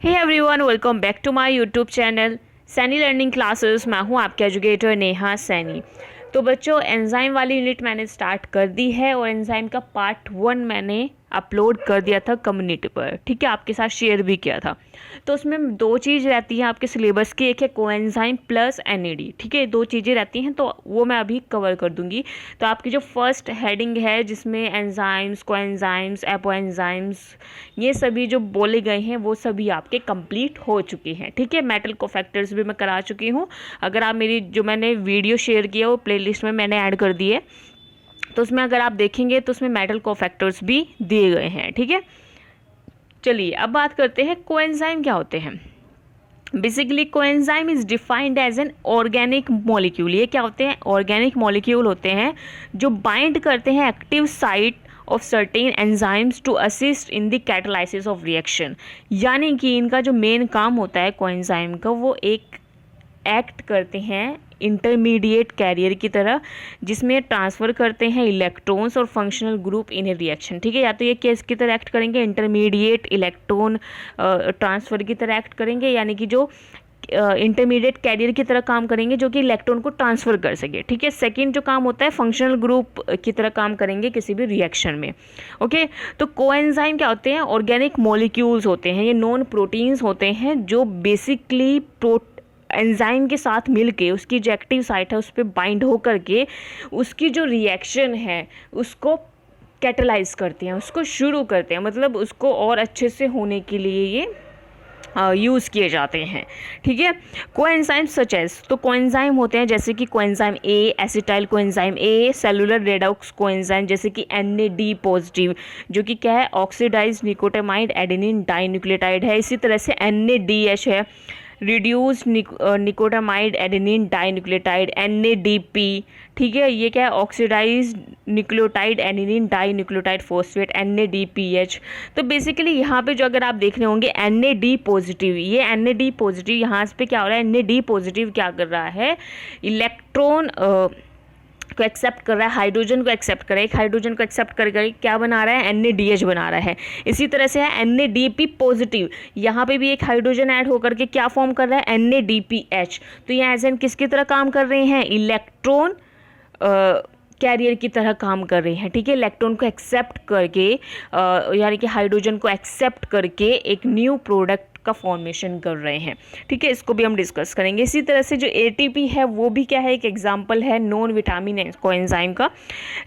Hey everyone, welcome back to my YouTube channel Saini learning classes. मैं हूं आपके educator Neha Saini. तो बच्चों, एंजाइम वाली यूनिट मैंने स्टार्ट कर दी है और एंजाइम का पार्ट 1 मैंने अपलोड कर दिया था कम्युनिटी पर, ठीक है, आपके साथ शेयर भी किया था। तो उसमें दो चीज़ रहती हैं आपके सिलेबस की, एक है कोएंजाइम प्लस एनएडी, ठीक है, दो चीज़ें रहती हैं, तो वो मैं अभी कवर कर दूंगी। तो आपकी जो फर्स्ट हेडिंग है जिसमें एंजाइम्स, कोएंजाइम्स, एपोएंजाइम्स, ये सभी जो बोले गए हैं वो सभी आपके कंप्लीट हो चुके हैं, ठीक है। मेटल कोफैक्टर्स भी मैं करा चुकी हूँ। अगर आप मेरी जो मैंने वीडियो शेयर किया वो प्लेलिस्ट में मैंने ऐड कर दी है, तो उसमें अगर आप देखेंगे तो उसमें मेटल कोफैक्टर्स भी दिए गए हैं, ठीक है। चलिए अब बात करते हैं कोएंजाइम क्या होते हैं। Basically coenzyme is defined as an organic molecule. ये क्या होते हैं? ऑर्गेनिक मॉलिक्यूल होते हैं जो बाइंड करते हैं active site of certain enzymes to assist in the catalysis of reaction. यानी कि इनका जो मेन काम होता है कोएंजाइम का, वो एक एक्ट करते हैं इंटरमीडिएट कैरियर की तरह, जिसमें ट्रांसफ़र करते हैं इलेक्ट्रॉन्स और functional group in A reaction, ठीक है। या तो ये केस की तरह एक्ट करेंगे, इंटरमीडिएट इलेक्ट्रॉन ट्रांसफ़र की तरह एक्ट करेंगे, यानी कि जो इंटरमीडिएट कैरियर की तरह काम करेंगे जो कि इलेक्ट्रॉन को ट्रांसफ़र कर सके, ठीक है। सेकंड जो काम होता है फंक्शनल ग्रुप की तरह काम करेंगे किसी भी रिएक्शन में, ओके। तो कोएंजाइम क्या होते हैं? ऑर्गेनिक मॉलिक्यूल्स होते हैं, ये नॉन प्रोटीन्स होते हैं जो बेसिकली एंजाइम के साथ मिलके उसकी जो एक्टिव साइट है उस पर बाइंड हो करके उसकी जो रिएक्शन है उसको कैटलाइज करते हैं, उसको शुरू करते हैं, मतलब उसको और अच्छे से होने के लिए ये यूज़ किए जाते हैं, ठीक है। कोएंजाइम सच एज, तो कोएंजाइम होते हैं जैसे कि coenzyme A, acetyl coenzyme A, cellular redox coenzyme जैसे कि NAD पॉजिटिव, जो कि क्या है? ऑक्सीडाइज निकोटामाइड एडेनिन डाइन्यूक्लियोटाइड है। इसी तरह से NADH है, reduce nicotinamide adenine dinucleotide, NADP, ठीक है। ये क्या है? Oxidise nucleotide adenine dinucleotide phosphate, NADPH। तो बेसिकली यहाँ पे जो अगर आप देख रहे होंगे NAD पॉजिटिव, ये NAD पॉजिटिव यहाँ पे क्या हो रहा है? NAD पॉजिटिव क्या कर रहा है? इलेक्ट्रॉन को एक्सेप्ट कर रहा है, हाइड्रोजन को एक्सेप्ट कर रहा है, एक हाइड्रोजन को एक्सेप्ट करके क्या बना रहा है? NADH बना रहा है। इसी तरह से है NADP पॉजिटिव, यहाँ पे भी एक हाइड्रोजन ऐड होकर के क्या फॉर्म कर रहा है? NADPH। तो ये एज एन किसकी तरह काम कर रहे हैं? इलेक्ट्रॉन कैरियर की तरह काम कर रहे हैं, ठीक है। इलेक्ट्रॉन को एक्सेप्ट करके यानी कि हाइड्रोजन को एक्सेप्ट करके एक न्यू प्रोडक्ट का फॉर्मेशन कर रहे हैं, ठीक है। इसको भी हम डिस्कस करेंगे। इसी तरह से जो ATP है वो भी क्या है? एक एग्जांपल है नॉन विटामिन कोएंजाइम का।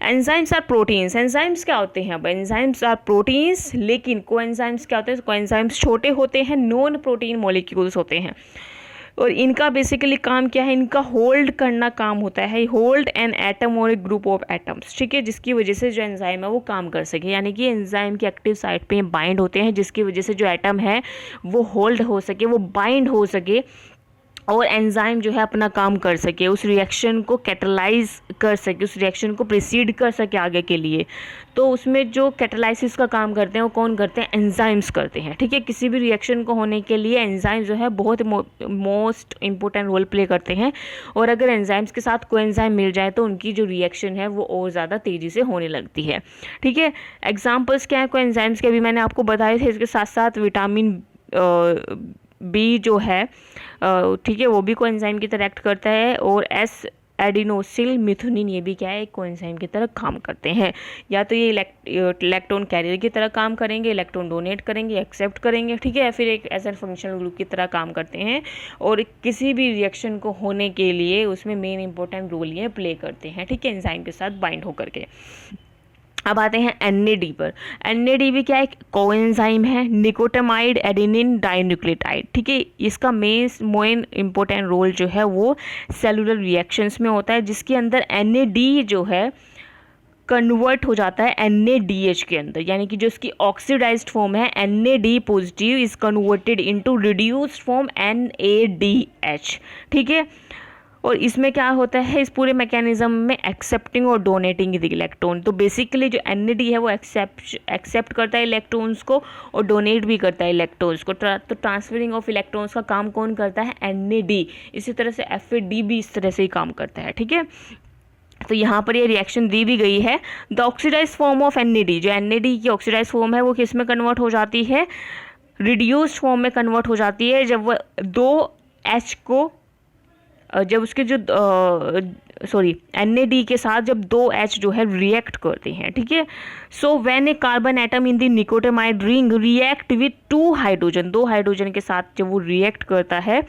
एंजाइम्स आर प्रोटीन्स, एंजाइम्स क्या होते हैं? अब एंजाइम्स आर प्रोटीन्स, लेकिन कोएंजाइम्स क्या होते हैं? कोएंजाइम्स छोटे होते हैं, नॉन प्रोटीन मॉलिक्यूल्स होते हैं, और इनका बेसिकली काम क्या है? इनका होल्ड करना काम होता है, होल्ड एन एटम और एक ग्रुप ऑफ एटम्स, ठीक है, जिसकी वजह से जो एंजाइम है वो काम कर सके। यानी कि एंजाइम की एक्टिव साइट पे बाइंड होते हैं जिसकी वजह से जो एटम है वो होल्ड हो सके, वो बाइंड हो सके और एंजाइम जो है अपना काम कर सके, उस रिएक्शन को कैटलाइज कर सके, उस रिएक्शन को प्रिसीड कर सके आगे के लिए। तो उसमें जो कैटलाइसिस का काम करते हैं वो कौन करते हैं? एंजाइम्स करते हैं, ठीक है। किसी भी रिएक्शन को होने के लिए एंजाइम जो है बहुत मोस्ट इंपॉर्टेंट रोल प्ले करते हैं, और अगर एंजाइम्स के साथ कोएंजाइम मिल जाए तो उनकी जो रिएक्शन है वो और ज़्यादा तेज़ी से होने लगती है, ठीक है। एग्जाम्पल्स क्या है कोएंजाइम्स के? अभी मैंने आपको बताए थे। इसके साथ साथ विटामिन B जो है, ठीक है, वो भी कोएंजाइम की तरह एक्ट करता है, और S एडिनोसिल मिथुनिन, ये भी क्या है? एक कोएंजाइम की तरह काम करते हैं। या तो ये इलेक्ट्रॉन कैरियर की तरह काम करेंगे, इलेक्ट्रॉन डोनेट करेंगे, एक्सेप्ट करेंगे, ठीक है, या फिर एक एज एन फंक्शनल ग्रुप की तरह काम करते हैं, और किसी भी रिएक्शन को होने के लिए उसमें मेन इंपॉर्टेंट रोल ये प्ले करते हैं, ठीक है, एंजाइम के साथ बाइंड होकर के। अब आते हैं NAD पर। NAD भी क्या है? एक कोएंजाइम है, निकोटामाइड एडेनिन डाइन्यूक्लियोटाइड, ठीक है। इसका मेन इंपॉर्टेंट रोल जो है वो सेलुलर रिएक्शंस में होता है, जिसके अंदर NAD जो है कन्वर्ट हो जाता है NADH के अंदर, यानी कि जो इसकी ऑक्सीडाइज्ड फॉर्म है NAD positive is converted into reduced form NADH, ठीक है। और इसमें क्या होता है? इस पूरे मैकेनिज्म में एक्सेप्टिंग और डोनेटिंग द इलेक्ट्रॉन। तो बेसिकली जो NAD है वो एक्सेप्ट करता है इलेक्ट्रॉन्स को और डोनेट भी करता है इलेक्ट्रॉन्स को। तो ट्रांसफरिंग ऑफ इलेक्ट्रॉन्स का काम कौन करता है? NAD। इसी तरह से FAD भी इस तरह से ही काम करता है, ठीक है। तो यहाँ पर ये रिएक्शन दी भी गई है। The oxidise form of NAD, जो NAD की ऑक्सीडाइज फॉर्म है वो किस में कन्वर्ट हो जाती है? रिड्यूस्ड फॉर्म में कन्वर्ट हो जाती है जब वह 2H को जब उसके जो NAD के साथ जब 2H जो है रिएक्ट करते हैं, ठीक है। So when a carbon atom in the nicotinamide ring react with 2 hydrogen, 2 hydrogen के साथ जब वो रिएक्ट करता है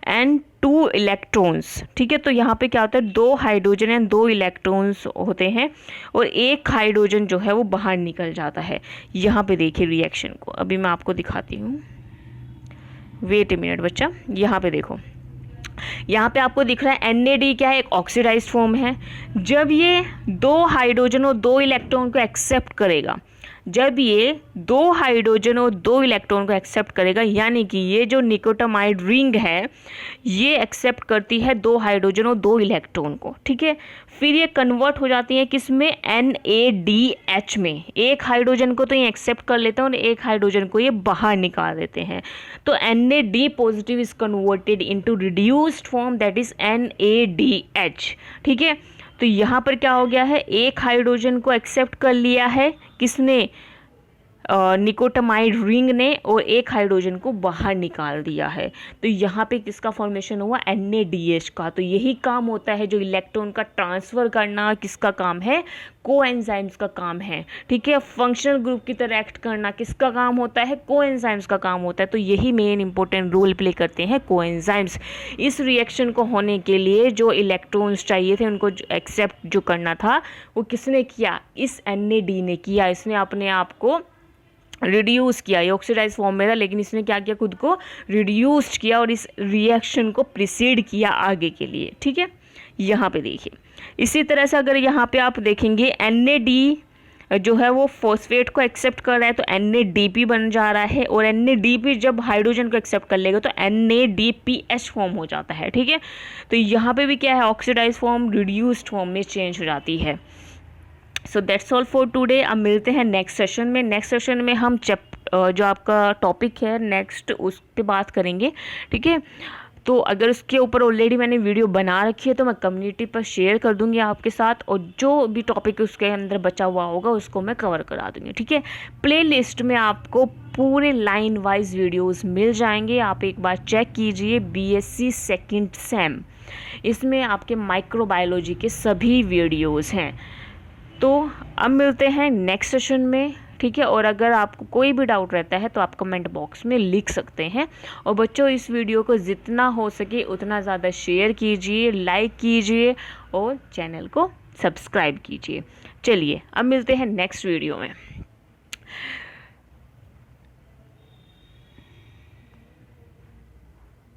एंड 2 इलेक्ट्रॉन्स, ठीक है। तो यहाँ पे क्या होता है, 2 हाइड्रोजन एंड 2 इलेक्ट्रॉन्स होते हैं और 1 हाइड्रोजन जो है वो बाहर निकल जाता है। यहाँ पे देखिए रिएक्शन को, अभी मैं आपको दिखाती हूँ, वेट ए मिनट बच्चा, यहाँ पे देखो, यहाँ पे आपको दिख रहा है NAD क्या है, एक ऑक्सीडाइज्ड फॉर्म है। जब ये 2 हाइड्रोजन और 2 इलेक्ट्रॉन को एक्सेप्ट करेगा, जब ये 2 हाइड्रोजन और 2 इलेक्ट्रॉन को एक्सेप्ट करेगा, यानी कि ये जो निकोटामाइड रिंग है ये एक्सेप्ट करती है 2 हाइड्रोजन और 2 इलेक्ट्रॉन को, ठीक है। फिर ये कन्वर्ट हो जाती है किस में, NADH में। 1 हाइड्रोजन को तो ये एक्सेप्ट कर लेते हैं और 1 हाइड्रोजन को ये बाहर निकाल देते हैं। तो NAD positive is converted into reduced form that is NADH, ठीक है। तो यहाँ पर क्या हो गया है, 1 हाइड्रोजन को एक्सेप्ट कर लिया है किसने, निकोटामाइड रिंग ने, और 1 हाइड्रोजन को बाहर निकाल दिया है। तो यहाँ पे किसका फॉर्मेशन हुआ, NADH का। तो यही काम होता है जो इलेक्ट्रॉन का ट्रांसफ़र करना, किसका काम है, कोएंजाइम्स का काम है, ठीक है। फंक्शनल ग्रुप की तरह एक्ट करना किसका काम होता है, कोएंजाइम्स का काम होता है। तो यही मेन इंपॉर्टेंट रोल प्ले करते हैं कोएंजाइम्स। इस रिएक्शन को होने के लिए जो इलेक्ट्रॉन्स चाहिए थे उनको एक्सेप्ट जो करना था वो किसने किया, इस NAD ने किया। इसने अपने आप को रिड्यूस किया, ये ऑक्सीडाइज फॉर्म में था लेकिन इसने क्या किया, खुद को रिड्यूस्ड किया और इस रिएक्शन को प्रिसीड किया आगे के लिए, ठीक है। यहाँ पे देखिए इसी तरह से अगर यहाँ पे आप देखेंगे NAD जो है वो फॉस्फेट को एक्सेप्ट कर रहा है तो NADP बन जा रहा है, और NADP जब हाइड्रोजन को एक्सेप्ट कर लेगा तो NADPH फॉर्म हो जाता है, ठीक है। तो यहाँ पे भी क्या है, ऑक्सीडाइज फॉर्म रिड्यूस्ड फॉर्म में चेंज हो जाती है। So that's all for today. अब मिलते हैं नेक्स्ट सेशन में। नेक्स्ट सेशन में हम जो आपका टॉपिक है नेक्स्ट उस पर बात करेंगे, ठीक है। तो अगर उसके ऊपर ऑलरेडी मैंने वीडियो बना रखी है तो मैं कम्युनिटी पर शेयर कर दूंगी आपके साथ, और जो भी टॉपिक उसके अंदर बचा हुआ होगा उसको मैं कवर करा दूंगी, ठीक है। प्लेलिस्ट में आपको पूरे लाइन वाइज वीडियोस मिल जाएंगे, आप एक बार चेक कीजिए। BSc सेकेंड सेम, इसमें आपके माइक्रोबायोलॉजी के सभी वीडियोज़ हैं। तो अब मिलते हैं नेक्स्ट सेशन में, ठीक है। और अगर आपको कोई भी डाउट रहता है तो आप कमेंट बॉक्स में लिख सकते हैं। और बच्चों इस वीडियो को जितना हो सके उतना ज़्यादा शेयर कीजिए, लाइक कीजिए और चैनल को सब्सक्राइब कीजिए। चलिए अब मिलते हैं नेक्स्ट वीडियो में।